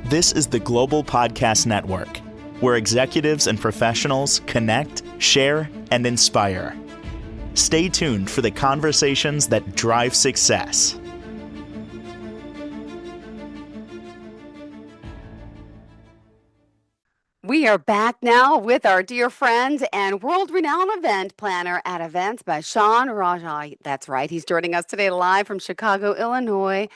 This is the Global Podcast Network, where executives and professionals connect, share, and inspire. Stay tuned for the conversations that drive success. We are back now with our dear friend and world-renowned event planner at Events by Shaun Rajah. That's right. He's joining us today live from Chicago, Illinois,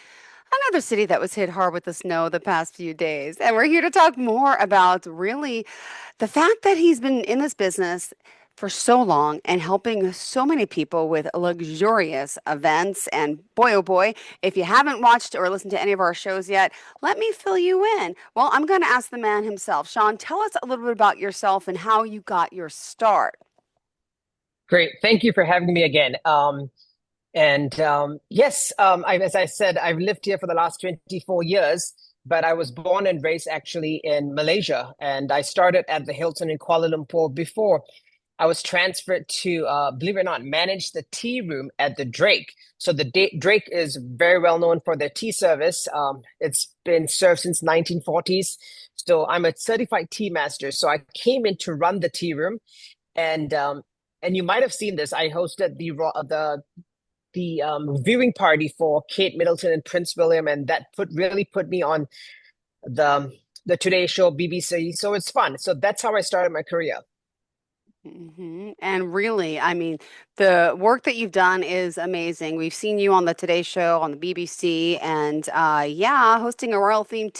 another city that was hit hard with the snow the past few days. And we're here to talk more about really the fact that he's been in this business for so long and helping so many people with luxurious events. And boy, oh boy, if you haven't watched or listened to any of our shows yet, let me fill you in. Well, I'm going to ask the man himself. Shaun, tell us a little bit about yourself and how you got your start. Great. Thank you for having me again. Yes, as I said, I've lived here for the last 24 years, but I was born and raised actually in Malaysia. And I started at the Hilton in Kuala Lumpur before I was transferred to, believe it or not, manage the tea room at the Drake. So the Drake is very well known for their tea service. It's been served since 1940s. So I'm a certified tea master. So I came in to run the tea room, and you might have seen this. I hosted the viewing party for Kate Middleton and Prince William, and that really put me on the Today Show, BBC. So it's fun. So that's how I started my career. And really, I mean, the work that you've done is amazing. We've seen you on the Today Show on the BBC, and hosting a royal themed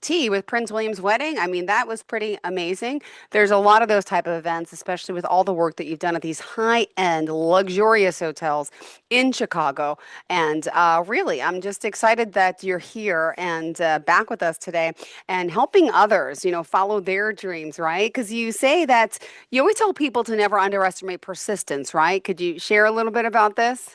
tea with Prince William's wedding. I mean, that was pretty amazing. There's a lot of those type of events, especially with all the work that you've done at these high-end, luxurious hotels in Chicago. And really, I'm just excited that you're here and back with us today and helping others, follow their dreams, right? Because you say that you always tell people to never underestimate persistence, right? Could you share a little bit about this?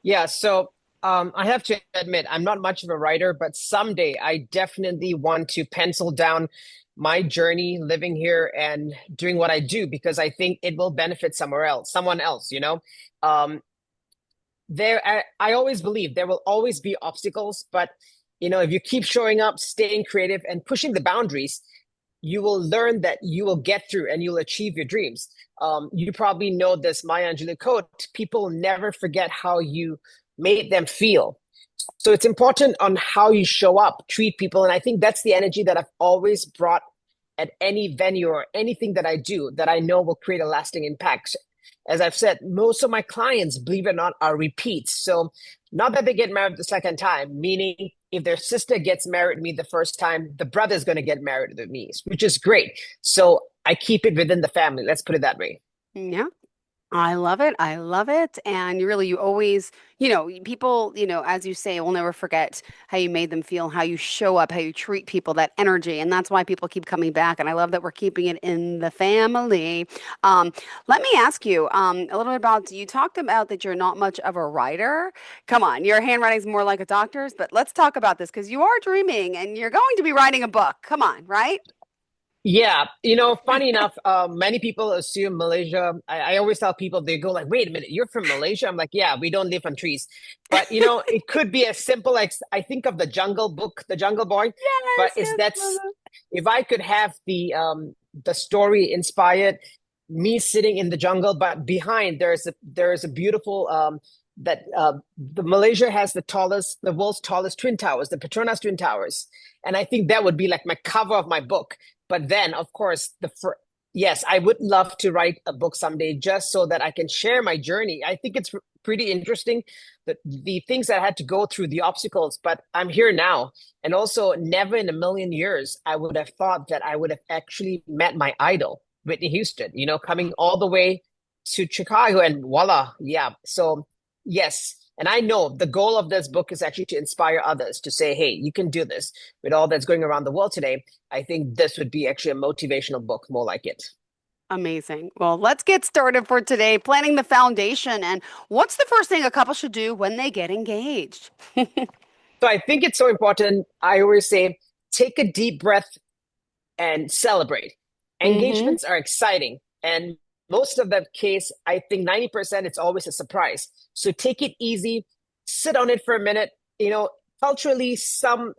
Yeah, so I have to admit, I'm not much of a writer, but someday I definitely want to pencil down my journey living here and doing what I do, because I think it will benefit someone else. I always believe there will always be obstacles, but if you keep showing up, staying creative, and pushing the boundaries, you will learn that you will get through and you'll achieve your dreams. You probably know this Maya Angelou quote: people never forget how you made them feel. So it's important on how you show up, treat people. And I think that's the energy that I've always brought at any venue or anything that I do, that I know will create a lasting impact. As I've said, most of my clients, believe it or not, are repeats. So not that they get married the second time, meaning if their sister gets married with me the first time, the brother's going to get married with me, which is great. So I keep it within the family. Let's put it that way. Yeah. I love it. I love it. And you always, people, as you say, will never forget how you made them feel, how you show up, how you treat people, that energy. And that's why people keep coming back. And I love that we're keeping it in the family. Let me ask you a little bit about, you talked about that you're not much of a writer. Come on, your handwriting's more like a doctor's, but let's talk about this because you are dreaming and you're going to be writing a book. Come on, right? Yeah, funny enough, many people assume Malaysia. I always tell people, they go like, "Wait a minute, you're from Malaysia?" I'm like, "Yeah, we don't live on trees." But it could be as simple as, I think of the Jungle Book, The Jungle Boy. But Yes, yes. if I could have the story inspired me sitting in the jungle, but behind there is a beautiful the Malaysia has the world's tallest twin towers, the Petronas Twin Towers, and I think that would be like my cover of my book. But then, of course, yes, I would love to write a book someday, just so that I can share my journey. I think it's pretty interesting, that the things that I had to go through, the obstacles, but I'm here now. And also, never in a million years I would have thought that I would have actually met my idol, Whitney Houston, coming all the way to Chicago, and voila. Yeah. So yes. And I know the goal of this book is actually to inspire others to say, hey, you can do this. With all that's going around the world today, I think this would be actually a motivational book, more like it. Amazing. Well, let's get started for today, planning the foundation. And what's the first thing a couple should do when they get engaged? So I think it's so important. I always say, take a deep breath and celebrate. Engagements are exciting. And most of the case, I think 90%, it's always a surprise. So take it easy, sit on it for a minute. Culturally, some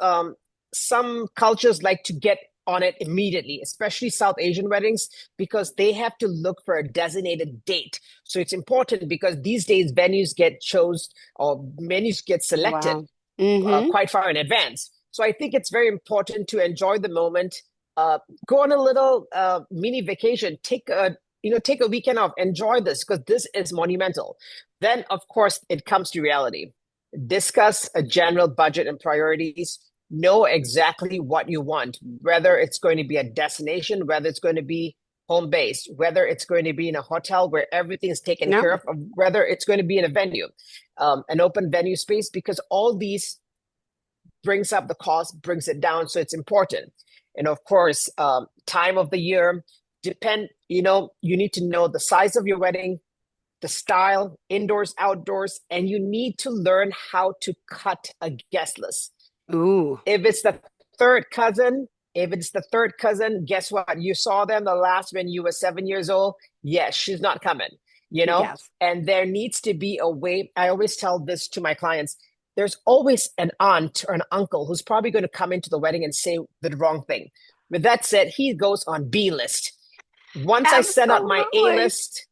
some cultures like to get on it immediately, especially South Asian weddings, because they have to look for a designated date. So it's important because these days venues get chose or venues get selected Wow. Mm-hmm. quite far in advance. So I think it's very important to enjoy the moment. Go on a little mini vacation. Take a weekend off. Enjoy this because this is monumental. Then, of course, it comes to reality. Discuss a general budget and priorities. Know exactly what you want, whether it's going to be a destination, whether it's going to be home based, whether it's going to be in a hotel where everything is taken Yep. care of, whether it's going to be in a venue, an open venue space, because all these brings up the cost, brings it down. So it's important. And of course, time of the year, you need to know the size of your wedding, the style, indoors, outdoors, and you need to learn how to cut a guest list. Ooh. If it's the third cousin, guess what? You saw them the last when you were 7 years old. Yes, she's not coming, Yes. and there needs to be a way. I always tell this to my clients. There's always an aunt or an uncle who's probably going to come into the wedding and say the wrong thing. With that said, he goes on B list. Once I send out my A Absolutely. list,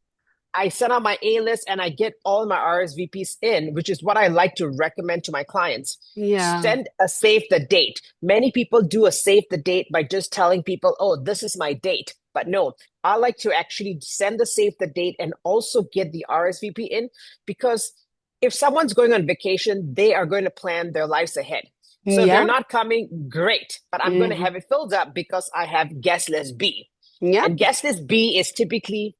I send out my A list and I get all my RSVPs in, which is what I like to recommend to my clients. Yeah. Send a save the date. Many people do a save the date by just telling people, oh, this is my date. But no, I like to actually send the save the date and also get the RSVP in, because if someone's going on vacation, they are going to plan their lives ahead. So if they're Yep. not coming, great. But I'm going to Mm-hmm. have it filled up because I have guest list B. Yep. And guest list B is typically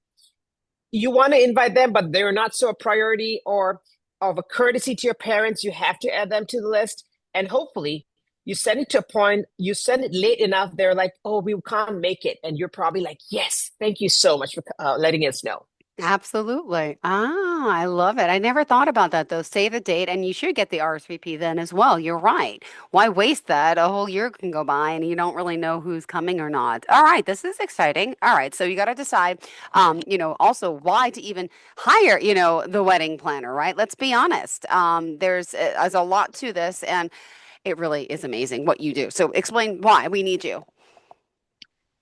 you want to invite them, but they're not so a priority, or of a courtesy to your parents, you have to add them to the list. And hopefully you send it to a point, you send it late enough, they're like, oh, we can't make it. And you're probably like, yes, thank you so much for letting us know. Absolutely. Ah, I love it. I never thought about that though. Save the date, and you should get the RSVP then as well. You're right. Why waste that? A whole year can go by and you don't really know who's coming or not. All right, this is exciting. All right, so you got to decide, also why to even hire, the wedding planner, right? Let's be honest. There's a lot to this, and it really is amazing what you do. So explain why we need you.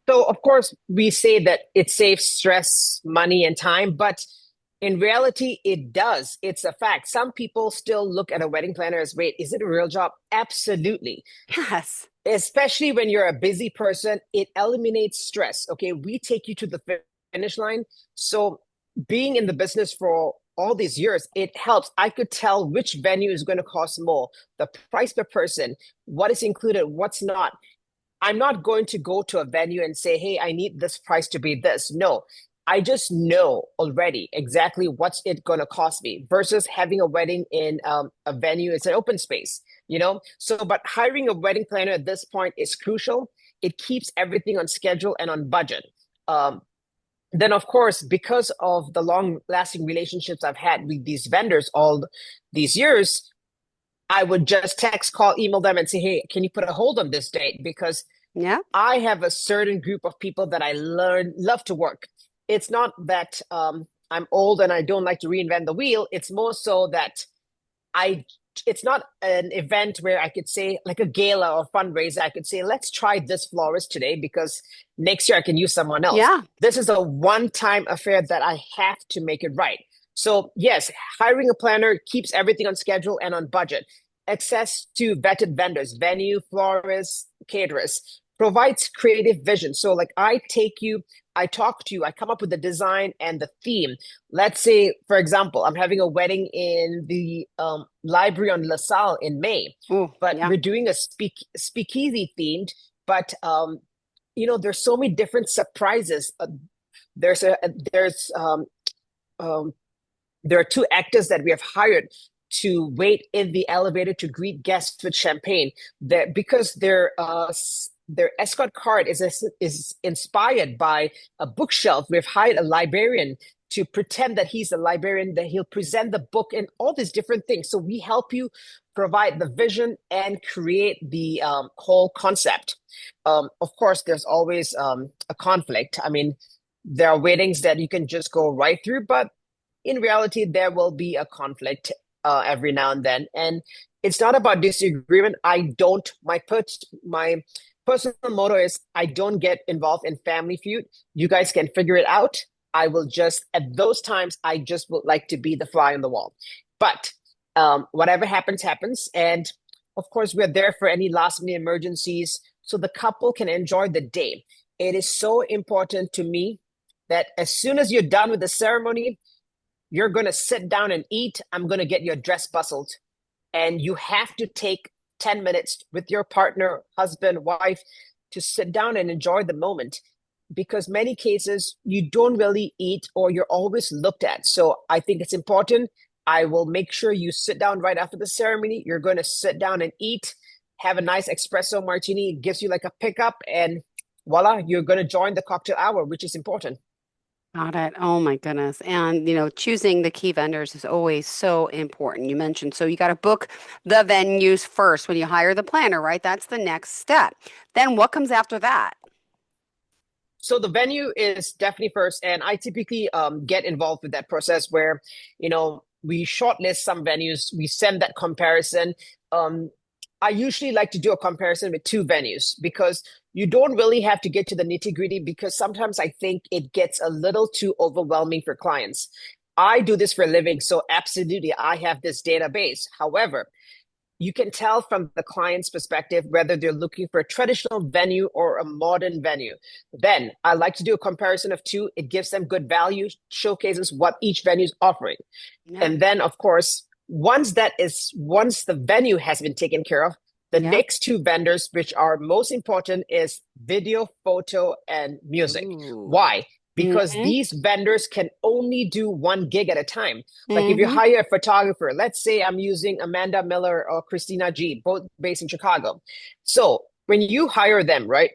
So, of course, we say that it saves stress, money, and time, but in reality, it does. It's a fact. Some people still look at a wedding planner as, wait, is it a real job? Absolutely. Yes. Especially when you're a busy person, it eliminates stress. Okay, we take you to the finish line. So, being in the business for all these years, it helps. I could tell which venue is going to cost more, the price per person, what is included, what's not. I'm not going to go to a venue and say, hey, I need this price to be this. No, I just know already exactly what's it going to cost me versus having a wedding in a venue. It's an open space, So, but hiring a wedding planner at this point is crucial. It keeps everything on schedule and on budget. Then, of course, because of the long lasting relationships I've had with these vendors all these years, I would just text, call, email them and say, hey, can you put a hold on this date? Because Yeah. I have a certain group of people that I love to work. It's not that I'm old and I don't like to reinvent the wheel. It's more so that I it's not an event where I could say, like a gala or fundraiser, I could say, let's try this florist today because next year I can use someone else. Yeah. This is a one-time affair that I have to make it right. So yes, hiring a planner keeps everything on schedule and on budget. Access to vetted vendors, venue, florists, caterers, provides creative vision. So like I talk to you, I come up with the design and the theme. Let's say, for example, I'm having a wedding in the library on LaSalle in May, Oh, but yeah. we're doing a speakeasy themed, but there's so many different surprises. There's a there's um, there are two actors that we have hired to wait in the elevator to greet guests with champagne. That because their escort card is inspired by a bookshelf. We've hired a librarian to pretend that he's a librarian, that he'll present the book and all these different things. So we help you provide the vision and create the whole concept. Of course, there's always a conflict. I mean, there are weddings that you can just go right through, but in reality, there will be a conflict every now and then. And It's not about disagreement. My personal motto is I don't get involved in family feud. You guys can figure it out. I will just at those times I just would like to be the fly on the wall. But whatever happens, happens. And of course, we're there for any last minute emergencies so the couple can enjoy the day. It is so important to me that as soon as you're done with the ceremony, you're going to sit down and eat. I'm going to get your dress bustled. And you have to take 10 minutes with your partner, husband, wife to sit down and enjoy the moment because many cases you don't really eat or you're always looked at. So I think it's important. I will make sure you sit down right after the ceremony. You're going to sit down and eat, have a nice espresso martini. It gives you like a pickup, and voila, you're going to join the cocktail hour, which is important. Got it. Oh my goodness. And, choosing the key vendors is always so important. You mentioned, so you got to book the venues first when you hire the planner, right? That's the next step. Then what comes after that? So the venue is definitely first, and I typically get involved with that process where, we shortlist some venues, we send that comparison. Um, I usually like to do a comparison with two venues because you don't really have to get to the nitty gritty because sometimes I think it gets a little too overwhelming for clients. I do this for a living, so absolutely I have this database. However, you can tell from the client's perspective whether they're looking for a traditional venue or a modern venue. Then I like to do a comparison of two. It gives them good value, showcases what each venue is offering. Yeah. And then, of course, once the venue has been taken care of, the Yeah. next two vendors, which are most important, is video, photo, and music. Ooh. Why? Because Mm-hmm. these vendors can only do one gig at a time. Like if you Mm-hmm. hire a photographer, let's say I'm using Amanda Miller or Christina G, both based in Chicago. So when you hire them, right,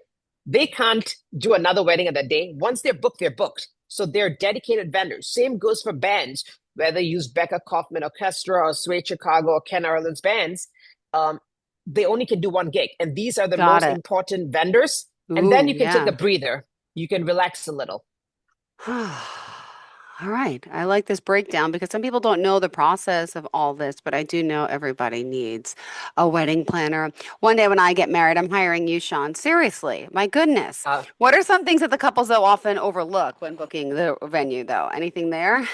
they can't do another wedding of that day. Once they're booked, they're booked. So they're dedicated vendors. Same goes for bands, whether you use Becca Kaufman Orchestra or Sway Chicago or Ken Arlen's bands. Um, they only can do one gig. And these are the Got most it. important vendors. And then Ooh, you can take a yeah. breather. You can relax a little. All right. I like this breakdown because some people don't know the process of all this, but I do know everybody needs a wedding planner. One day when I get married, I'm hiring you, Shaun. Seriously, my goodness. Uh, What are some things that the couples so often overlook when booking the venue, though? Anything there?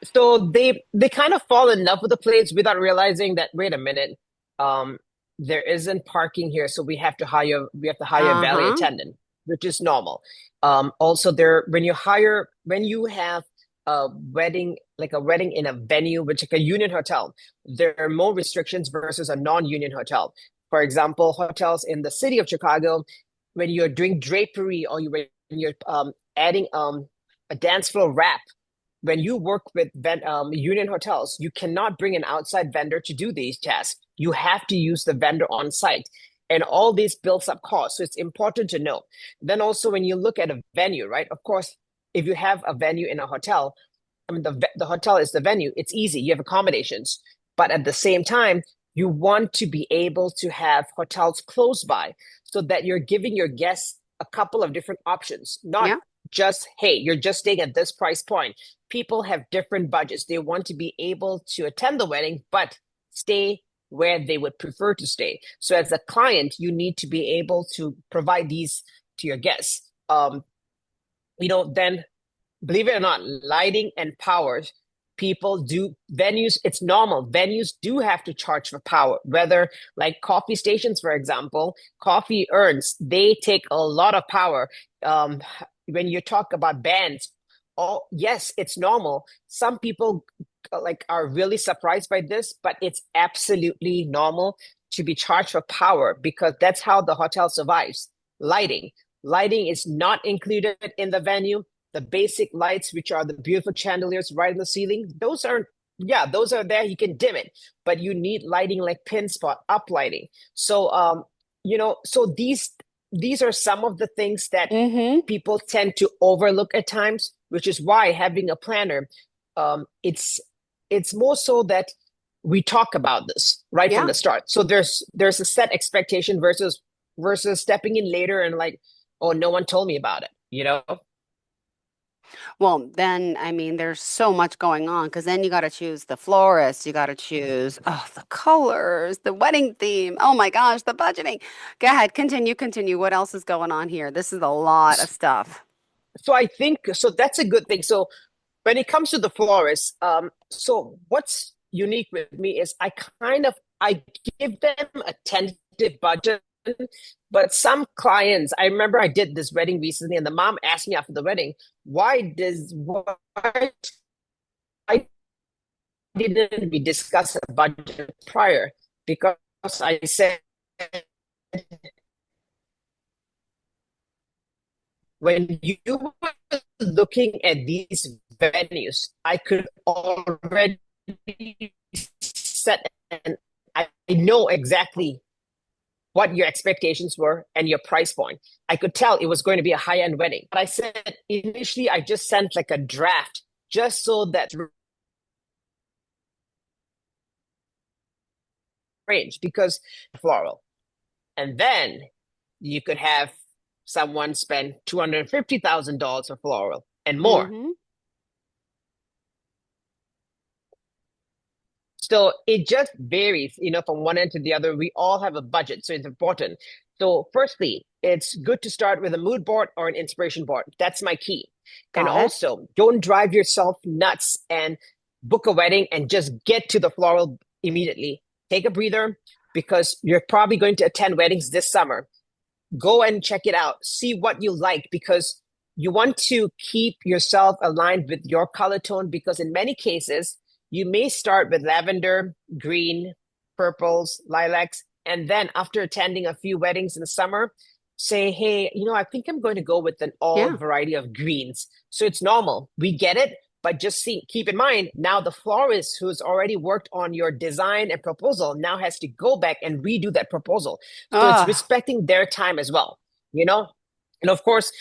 so they kind of fall in love with the place without realizing that, wait a minute, um, there isn't parking here, so we have to hire a valet Uh-huh. attendant, which is normal. Also when you have a wedding, like a wedding in a venue, which like a union hotel, there are more restrictions versus a non-union hotel. For example, hotels in the city of Chicago, when you're doing drapery or when you're adding a dance floor wrap, when you work with union hotels, you cannot bring an outside vendor to do these tasks. You have to use the vendor on site. And all this builds up costs. So it's important to know. Then also, when you look at a venue, right? Of course, if you have a venue in a hotel, I mean, the hotel is the venue. It's easy. You have accommodations. But at the same time, you want to be able to have hotels close by so that you're giving your guests a couple of different options, not Yeah. just, hey, you're just staying at this price point. People have different budgets. They want to be able to attend the wedding, but stay where they would prefer to stay. So as a client, you need to be able to provide these to your guests. Then believe it or not, lighting and power, people do venues, it's normal. Venues do have to charge for power, whether like coffee stations, for example, coffee urns, they take a lot of power. When you talk about bands, oh yes, it's normal. Some people like are really surprised by this, but it's absolutely normal to be charged for power because that's how the hotel survives. Lighting. Lighting is not included in the venue. The basic lights, which are the beautiful chandeliers right in the ceiling, those are there. You can dim it, but you need lighting like pin spot, up lighting. So, so these are some of the things that Mm-hmm. people tend to overlook at times, which is why having a planner, it's more so that we talk about this right from Yeah. the start. So there's a set expectation versus stepping in later and like, oh, no one told me about it, you know? Well, then, I mean, there's so much going on because then you got to choose the florist, you got to choose, oh, the colors, the wedding theme. Oh my gosh, the budgeting. Go ahead, continue, continue. What else is going on here? This is a lot of stuff. So I think so that's a good thing. So when it comes to the florist, so what's unique with me is I give them a tentative budget, but some clients, I remember I did this wedding recently, and the mom asked me after the wedding, why didn't we discuss a budget prior? Because I said when you were looking at these venues, I could already set and I know exactly what your expectations were and your price point. I could tell it was going to be a high-end wedding. But I said initially I just sent like a draft just so that range because floral. And then you could have someone spend $250,000 for floral and more. Mm-hmm. So it just varies, from one end to the other. We all have a budget, so it's important. So, firstly, it's good to start with a mood board or an inspiration board. That's my key. And Got it. also, don't drive yourself nuts and book a wedding and just get to the floral immediately. Take a breather because you're probably going to attend weddings this summer. Go and check it out. See what you like because you want to keep yourself aligned with your color tone because in many cases, you may start with lavender, green, purples, lilacs, and then after attending a few weddings in the summer, say, hey, I think I'm going to go with an all Yeah. variety of greens. So it's normal. We get it. But just keep in mind, now the florist who's already worked on your design and proposal now has to go back and redo that proposal. So it's Oh, respecting their time as well, you know? And of course,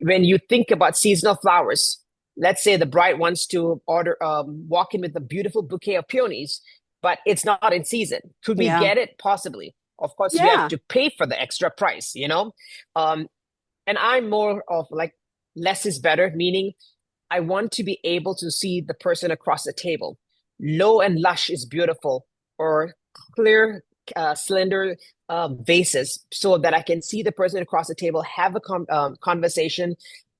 when you think about seasonal flowers, let's say the bride wants to walk in with a beautiful bouquet of peonies, but it's not in season. Could we yeah. get it? Possibly. Of course, you have Yeah. to pay for the extra price. Um, and I'm more of like less is better, meaning I want to be able to see the person across the table. Low and lush is beautiful, or clear, slender vases, so that I can see the person across the table, have a conversation.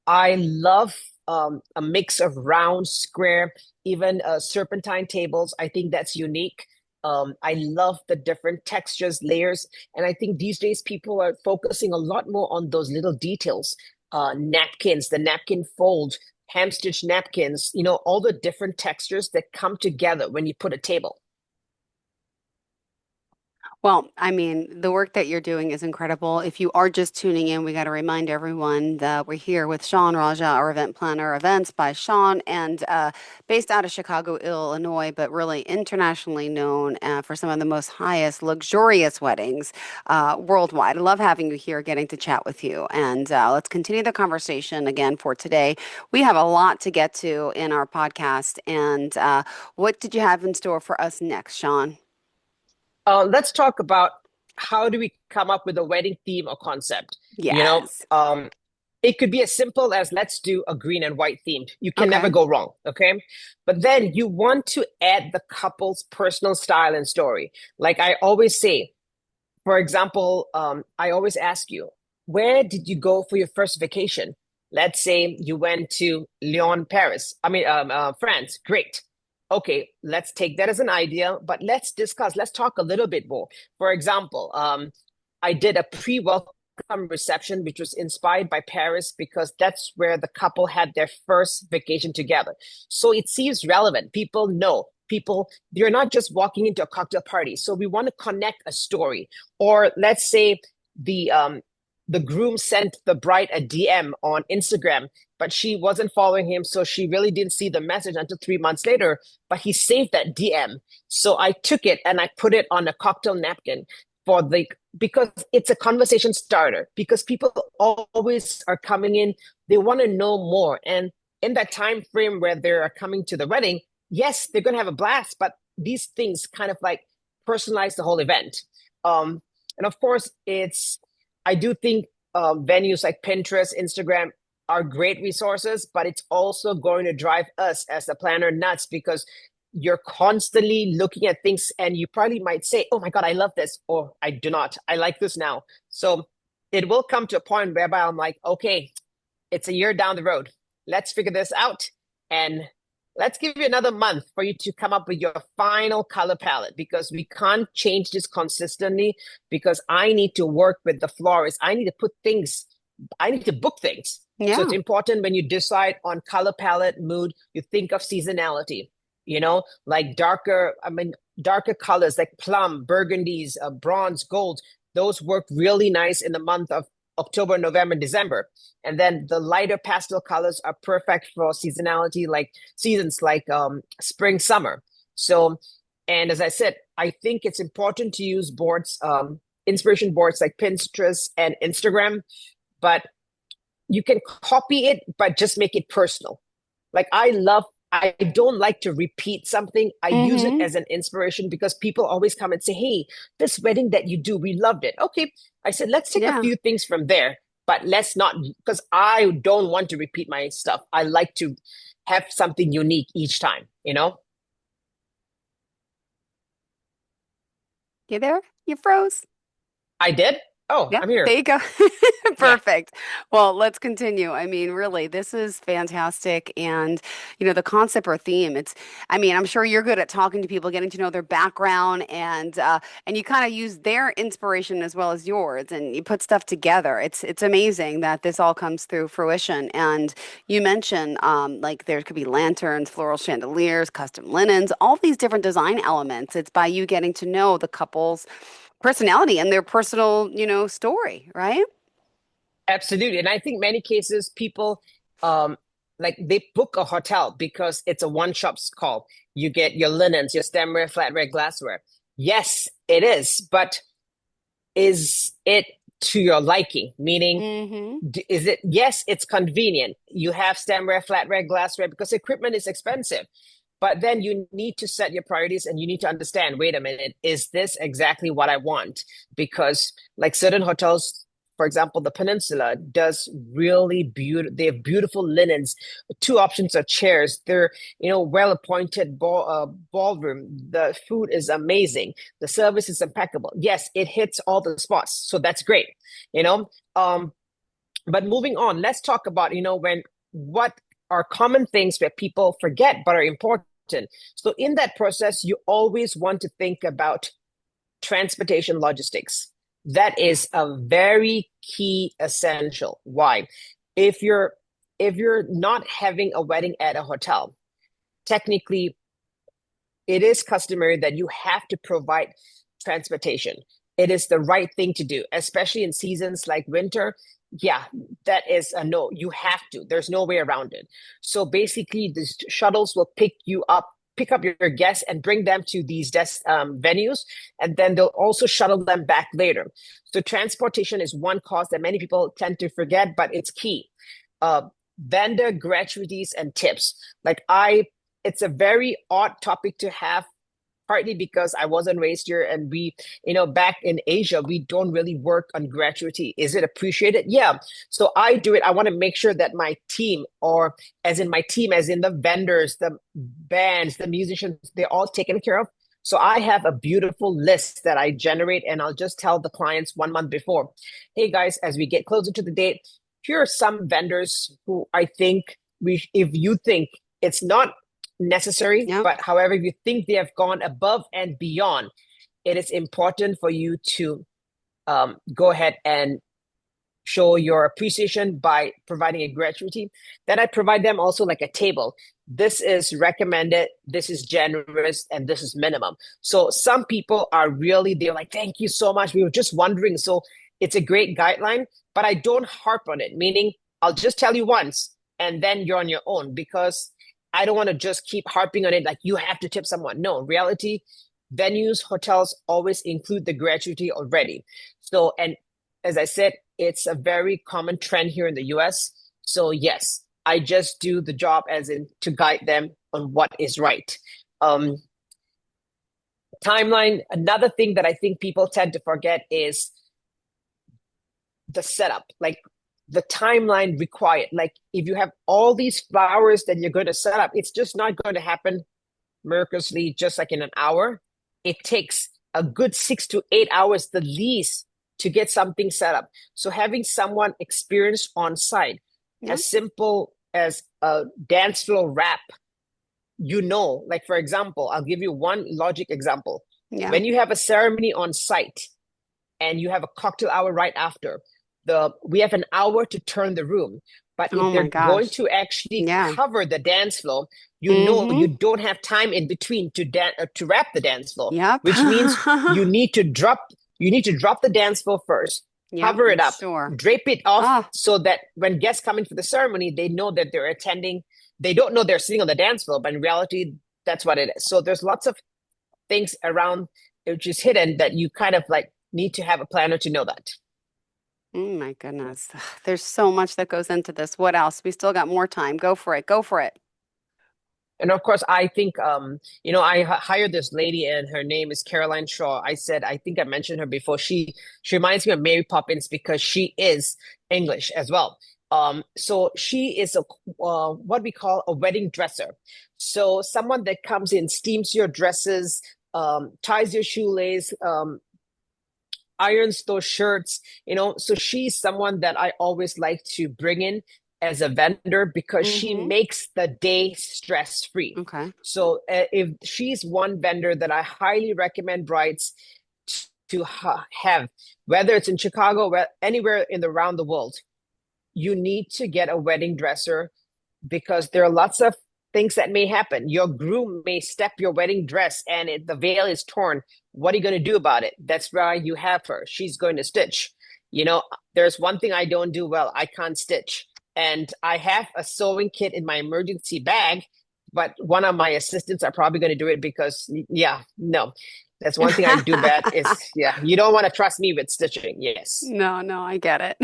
I love a mix of round, square, even serpentine tables. I think that's unique. I love the different textures, layers, and I think these days people are focusing a lot more on those little details. Napkins, the napkin fold, ham stitched napkins, all the different textures that come together when you put a table. Well, I mean, the work that you're doing is incredible. If you are just tuning in, we got to remind everyone that we're here with Shaun Rajah, our event planner, events by Shaun, and based out of Chicago, Illinois, but really internationally known for some of the most highest, luxurious weddings worldwide. I love having you here, getting to chat with you. And let's continue the conversation again for today. We have a lot to get to in our podcast. And what did you have in store for us next, Shaun? Let's talk about how do we come up with a wedding theme or concept. You know, Yes. um, it could be as simple as let's do a green and white theme. You can never Okay. go wrong, okay? But then you want to add the couple's personal style and story. Like I always say, for example, I always ask you, where did you go for your first vacation? Let's say you went to Lyon, Paris. France. Great. Okay, let's take that as an idea, but let's talk a little bit more. For example, I did a pre-welcome reception, which was inspired by Paris because that's where the couple had their first vacation together. So it seems relevant. People know. You're not just walking into a cocktail party. So we want to connect a story. Or let's say the groom sent the bride a DM on Instagram, but she wasn't following him, so she really didn't see the message until 3 months later. But he saved that DM, so I took it and I put it on a cocktail napkin for the because it's a conversation starter. Because people always are coming in, they want to know more, and in that time frame where they're coming to the wedding, yes, they're going to have a blast, but these things kind of like personalize the whole event. And of course, I do think venues like Pinterest, Instagram, are great resources, but it's also going to drive us as a planner nuts because you're constantly looking at things and you probably might say, oh my God, I love this, or I do not. I like this now. So it will come to a point whereby I'm like, okay, it's a year down the road. Let's figure this out. And let's give you another month for you to come up with your final color palette because we can't change this consistently because I need to work with the florist. I need to put things, I need to book things. So it's Yeah. important when you decide on color palette, mood, you think of seasonality, like darker colors like plum, burgundies, bronze, gold. Those work really nice in the month of October, November, December. And then the lighter pastel colors are perfect for seasonality, like seasons like spring, summer. So, and as I said, I think it's important to use boards, inspiration boards like Pinterest and Instagram, but you can copy it, but just make it personal. Like I don't like to repeat something. I use it Mm-hmm. as an inspiration because people always come and say, hey, this wedding that you do, we loved it. Okay. I said, let's take a Yeah. few things from there, but let's not, because I don't want to repeat my stuff. I like to have something unique each time, you know? You there? You froze? I did. Oh, Yeah, I'm there here. you go. Yeah. Perfect. Well, let's continue. I mean, really, this is fantastic. And, the concept or theme, I mean, I'm sure you're good at talking to people, getting to know their background, and you kind of use their inspiration as well as yours, and you put stuff together. It's amazing that this all comes through fruition. And you mentioned, like, there could be lanterns, floral chandeliers, custom linens, all these different design elements. It's by you getting to know the couples personality and their personal, story, right? Absolutely. And I think many cases people um like they book a hotel because it's a one-shop call. You get your linens, your stemware, flatware, glassware. Yes, it is, but is it to your liking? Meaning, Mm-hmm. is it, yes, it's convenient. You have stemware, flatware, glassware because equipment is expensive. But then you need to set your priorities and you need to understand, wait a minute, is this exactly what I want? Because like certain hotels, for example, the Peninsula does really beautiful, they have beautiful linens. Two options are chairs. They're, well appointed ballroom. The food is amazing. The service is impeccable. Yes, it hits all the spots. So that's great, you know? But moving on, let's talk about, what are common things that people forget but are important. So in that process, you always want to think about transportation logistics. That is a very key essential. Why? If you're if you're not having a wedding at a hotel, technically it is customary that you have to provide transportation. It is the right thing to do, especially in seasons like winter. Yeah, that is a no. You have to. There's no way around it. So basically, the shuttles will pick up your guests and bring them to these venues, and then they'll also shuttle them back later. So transportation is one cost that many people tend to forget, but it's key. Uh, Vendor gratuities and tips. It's a very odd topic to have, partly because I wasn't raised here and back in Asia, we don't really work on gratuity. Is it appreciated? Yeah. So I do it. I want to make sure that my team, or as in my team, as in the vendors, the bands, the musicians, they're all taken care of. So I have a beautiful list that I generate, and I'll just tell the clients 1 month before, hey guys, as we get closer to the date, here are some vendors who I think if you think it's not necessary, Yep. but however, if you think they have gone above and beyond, it is important for you to go ahead and show your appreciation by providing a gratuity. Then I provide them also like a table. This is recommended, this is generous, and this is minimum. So some people they're like, thank you so much. We were just wondering. So it's a great guideline, but I don't harp on it, meaning I'll just tell you once and then you're on your own because I don't want to just keep harping on it like you have to tip someone. No, in reality, venues, hotels always include the gratuity already. So, and as I said, it's a very common trend here in the US. So, yes, I just do the job as in to guide them on what is right. Um, Timeline, another thing that I think people tend to forget is the setup. Like the timeline required. Like if you have all these flowers that you're going to set up, it's just not going to happen miraculously just like in an hour. It takes a good 6 to 8 hours the least to get something set up. So having someone experienced on site, Yeah. as simple as a dance floor wrap, like for example, I'll give you one logic example. Yeah. When you have a ceremony on site and you have a cocktail hour right after, we have an hour to turn the room. But if Oh they're my going gosh. to actually Yeah. cover the dance floor, Mm-hmm. you don't have time in between to wrap the dance floor, Yep. which means you need to drop the dance floor first, Yep, cover I'm it up, sure. drape it off Ah, so that when guests come in for the ceremony, they know that they're attending. They don't know they're sitting on the dance floor, but in reality, that's what it is. So there's lots of things around which is hidden that you kind of like need to have a planner to know that. oh my goodness. There's so much that goes into this. What else? We still got more time. Go for it. Go for it. And of course, I think, I hired this lady and her name is Caroline Shaw. I think I mentioned her before. She reminds me of Mary Poppins because she is English as well. So she is what we call a wedding dresser. So someone that comes in, steams your dresses, ties your shoelace, irons those shirts, so she's someone that I always like to bring in as a vendor because she Mm-hmm. makes the day stress free. Okay. So if she's one vendor that I highly recommend brides to have, whether it's in Chicago, anywhere in around the world, you need to get a wedding dresser because there are lots of things that may happen. Your groom may step your wedding dress and the veil is torn. What are you going to do about it? That's why you have her. She's going to stitch. There's one thing I don't do well. I can't stitch. And I have a sewing kit in my emergency bag, but one of my assistants are probably going to do it because, yeah, no. That's one thing I do bad is, yeah, you don't want to trust me with stitching. Yes. No, no, I get it.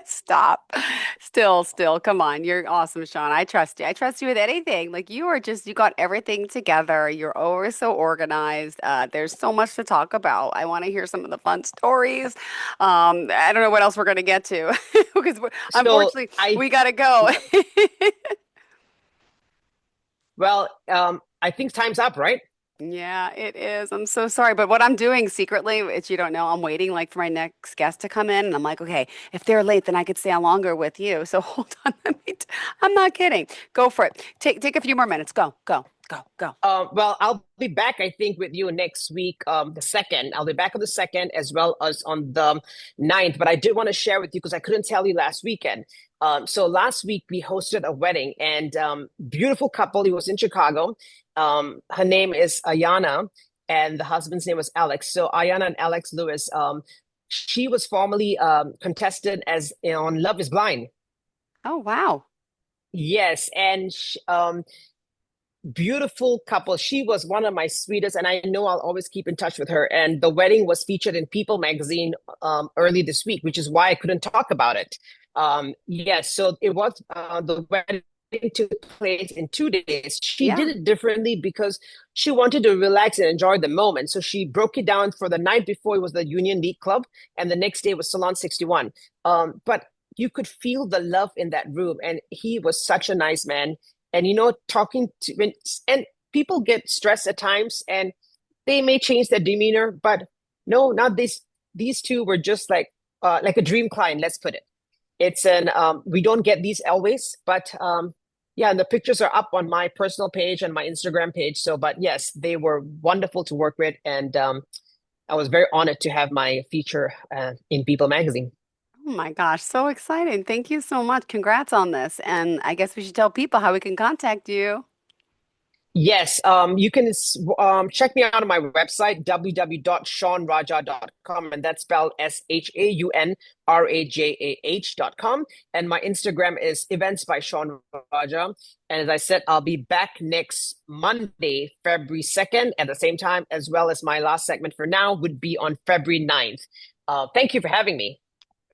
Stop. Still, come on. You're awesome, Shaun. I trust you. I trust you with anything. Like you got everything together. You're always so organized. There's so much to talk about. I want to hear some of the fun stories. I don't know what else we're going to get to because So unfortunately we got to go. yeah. Well, I think time's up, right? Yeah, it is. I'm so sorry. But what I'm doing secretly, which you don't know, I'm waiting like for my next guest to come in. And I'm like, okay, if they're late, then I could stay on longer with you. So hold on. I'm not kidding. Go for it. Take a few more minutes. Go, go, go, go. Well, I'll be back, I think, with you next week, the 2nd. I'll be back on the 2nd as well as on the 9th. But I did want to share with you because I couldn't tell you last weekend. So last week we hosted a wedding and beautiful couple. He was in Chicago. Her name is Ayana and the husband's name was Alex. So Ayana and Alex Lewis, she was formerly contested as on Love is Blind. Oh, wow. Yes, and beautiful couple. She was one of my sweetest, and I know I'll always keep in touch with her. And the wedding was featured in People magazine early this week, which is why I couldn't talk about it. Yes, so it was the wedding took place in 2 days. She Yeah. did it differently because she wanted to relax and enjoy the moment. So she broke it down for the night before it was the Union League Club, and the next day was Salon 61. But you could feel the love in that room, and he was such a nice man. And talking to and people get stressed at times, and they may change their demeanor, but no, not this. These two were just like a dream client. Let's put it. It's we don't get these always, but yeah, and the pictures are up on my personal page and my Instagram page. So, but yes, they were wonderful to work with, and I was very honored to have my feature in People magazine. Oh my gosh, so exciting. Thank you so much. Congrats on this. And I guess we should tell people how we can contact you. Yes, you can check me out on my website, www.shaunrajah.com, and that's spelled ShaunRajah.com. And my Instagram is events by Shaun Rajah. And as I said, I'll be back next Monday, February 2nd, at the same time, as well as my last segment for now would be on February 9th. Thank you for having me.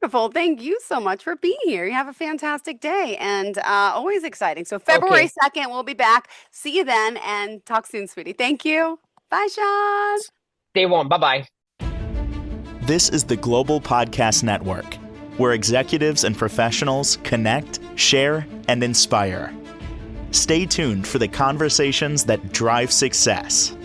Wonderful. Thank you so much for being here. You have a fantastic day and always exciting. So February Okay, 2nd, we'll be back. See you then and talk soon, sweetie. Thank you. Bye, Shaun. stay warm. Bye bye. This is the Global Podcast Network. where executives and professionals connect, share, and inspire. Stay tuned for the conversations that drive success.